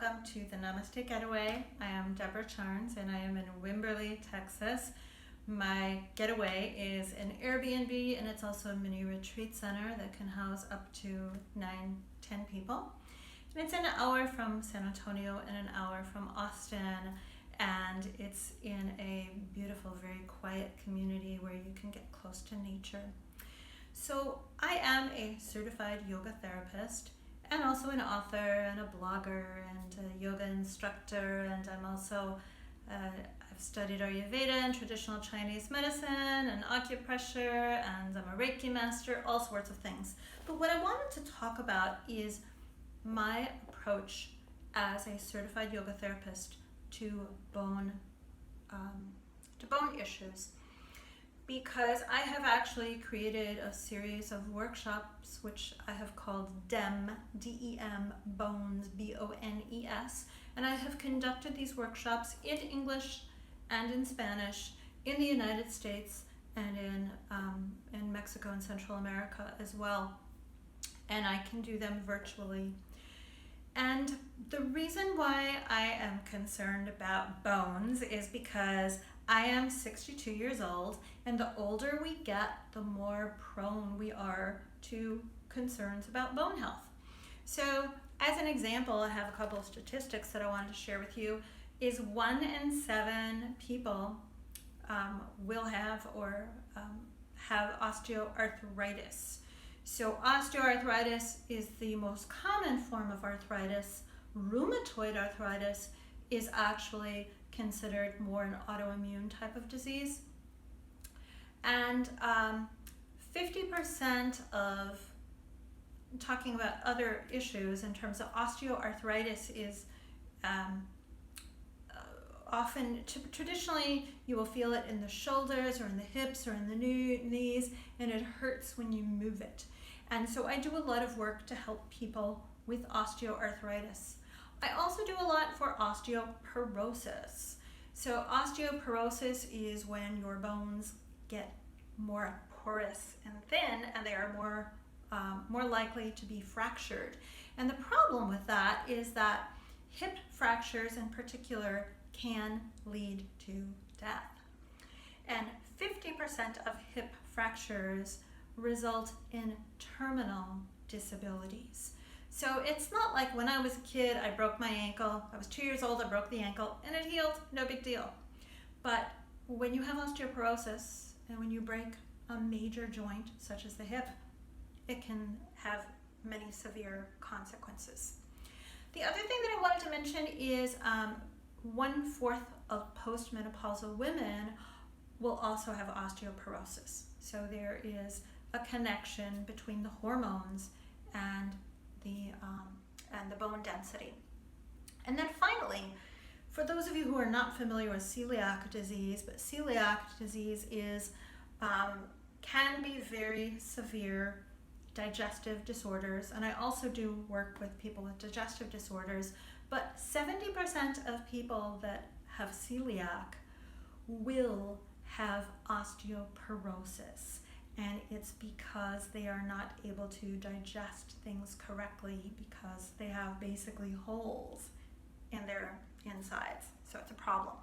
welcome to the Namaste Getaway. I am Deborah Charnes and I am in Wimberley, Texas. My getaway is an Airbnb and it's also a mini retreat center that can house up to 9-10 people. And it's an hour from San Antonio and an hour from Austin, and it's in a beautiful, very quiet community where you can get close to nature. So I am a certified yoga therapist and also an author and a blogger and a yoga instructor, and I'm also I've studied Ayurveda and traditional Chinese medicine and acupressure, and I'm a Reiki master, all sorts of things. But what I wanted to talk about is my approach as a certified yoga therapist to bone issues, because I have actually created a series of workshops which I have called DEM, D-E-M, Bones, B-O-N-E-S, and I have conducted these workshops in English and in Spanish in the United States and in Mexico and Central America as well, and I can do them virtually. And the reason why I am concerned about bones is because I am 62 years old, and the older we get, the more prone we are to concerns about bone health. So as an example, I have a couple of statistics that I wanted to share with you. Is 1 in 7 people will have or have osteoarthritis. So osteoarthritis is the most common form of arthritis. Rheumatoid arthritis is actually considered more an autoimmune type of disease. And 50% of, talking about other issues in terms of osteoarthritis, is often, traditionally, you will feel it in the shoulders or in the hips or in the knees, and it hurts when you move it. And so I do a lot of work to help people with osteoarthritis. I also do a lot for osteoporosis. So osteoporosis is when your bones get more porous and thin, and they are more likely to be fractured. And the problem with that is that hip fractures in particular can lead to death. And 50% of hip fractures result in terminal disabilities. So it's not like when I was a kid, I broke my ankle. I was 2 years old, I broke the ankle, and it healed, no big deal. But when you have osteoporosis and when you break a major joint, such as the hip, it can have many severe consequences. The other thing that I wanted to mention is 1/4 of postmenopausal women will also have osteoporosis. So there is a connection between the hormones and the bone density. And then finally, for those of you who are not familiar with celiac disease, but celiac disease is can be very severe digestive disorders, and I also do work with people with digestive disorders, but 70% of people that have celiac will have osteoporosis. And it's because they are not able to digest things correctly, because they have basically holes in their insides. So it's a problem.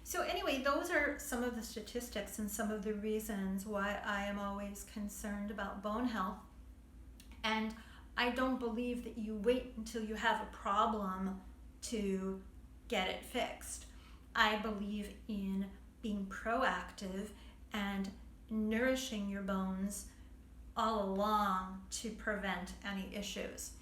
So anyway, those are some of the statistics and some of the reasons why I am always concerned about bone health. And I don't believe that you wait until you have a problem to get it fixed. I believe in being proactive and nourishing your bones all along to prevent any issues.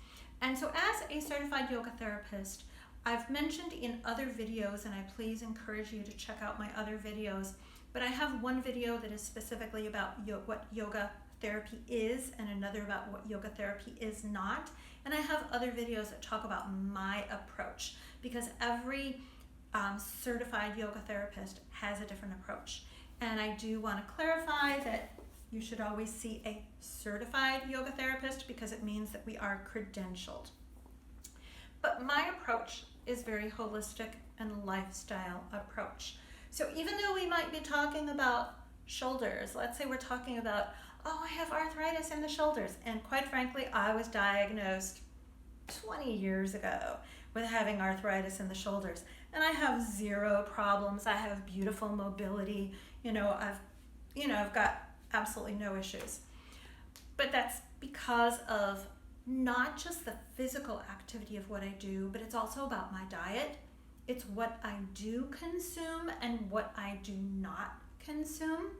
And so as a certified yoga therapist, I've mentioned in other videos, and I please encourage you to check out my other videos, but I have one video that is specifically about what yoga therapy is and another about what yoga therapy is not. And I have other videos that talk about my approach, because every certified yoga therapist has a different approach. And I do want to clarify that you should always see a certified yoga therapist, because it means that we are credentialed. But my approach is very holistic and lifestyle approach. So even though we might be talking about shoulders, let's say we're talking about, oh, I have arthritis in the shoulders, and quite frankly, I was diagnosed 20 years ago with having arthritis in the shoulders, and I have zero problems. I have beautiful mobility. I've got absolutely no issues. But that's because of not just the physical activity of what I do, but it's also about my diet. It's what I do consume and what I do not consume.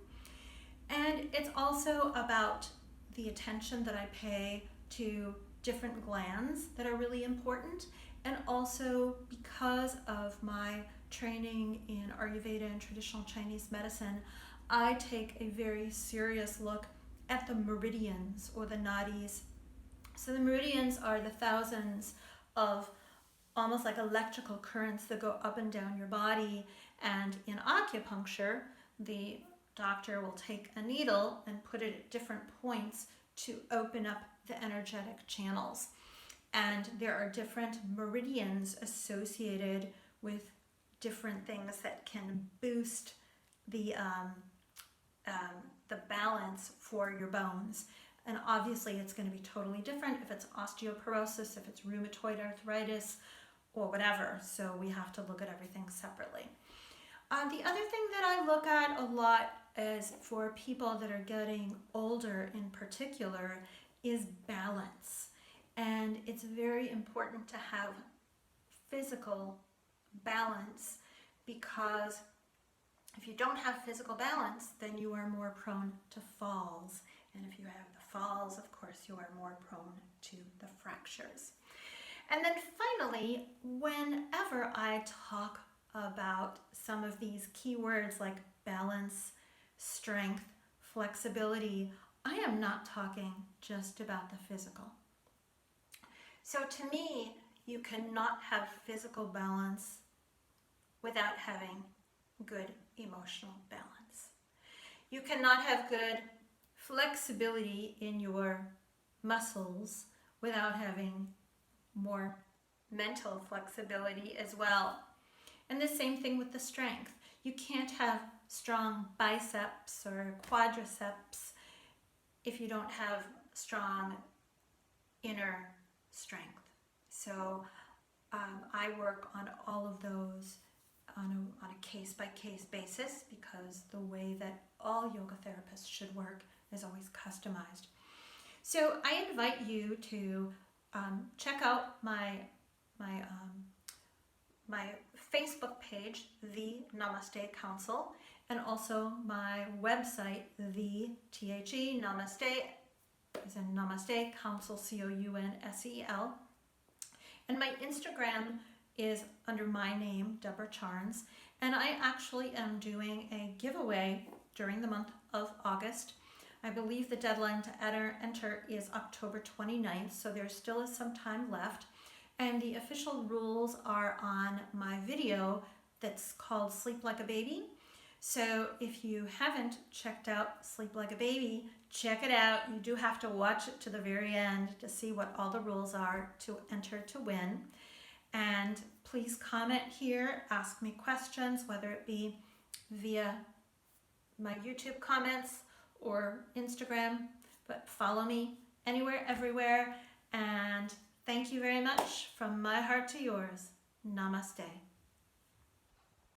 And it's also about the attention that I pay to different glands that are really important. And also because of my training in Ayurveda and traditional Chinese medicine, I take a very serious look at the meridians or the nadis. So the meridians are the thousands of almost like electrical currents that go up and down your body. And in acupuncture, the doctor will take a needle and put it at different points to open up the energetic channels. And there are different meridians associated with different things that can boost the balance for your bones. And obviously it's going to be totally different if it's osteoporosis, if it's rheumatoid arthritis, or whatever. So we have to look at everything separately. The other thing that I look at a lot is for people that are getting older in particular is balance. And it's very important to have physical balance, because if you don't have physical balance, then you are more prone to falls. And if you have the falls, of course, you are more prone to the fractures. And then finally, whenever I talk about some of these keywords like balance, strength, flexibility, I am not talking just about the physical. So to me, you cannot have physical balance without having good emotional balance. You cannot have good flexibility in your muscles without having more mental flexibility as well. And the same thing with the strength. You can't have strong biceps or quadriceps if you don't have strong inner strength. So I work on all of those on a case-by-case basis, because the way that all yoga therapists should work is always customized. So I invite you to check out my Facebook page, The Namaste Council, and also my website, the THE Namaste, as in Namaste Council, COUNSEL. And my Instagram is under my name, Deborah Charns, and I actually am doing a giveaway during the month of August. I believe the deadline to enter is October 29th, so there still is some time left. And the official rules are on my video that's called Sleep Like a Baby. So if you haven't checked out Sleep Like a Baby, check it out. You do have to watch it to the very end to see what all the rules are to enter to win. And please comment here, ask me questions, whether it be via my YouTube comments or Instagram, but follow me anywhere, everywhere. And thank you very much from my heart to yours. Namaste.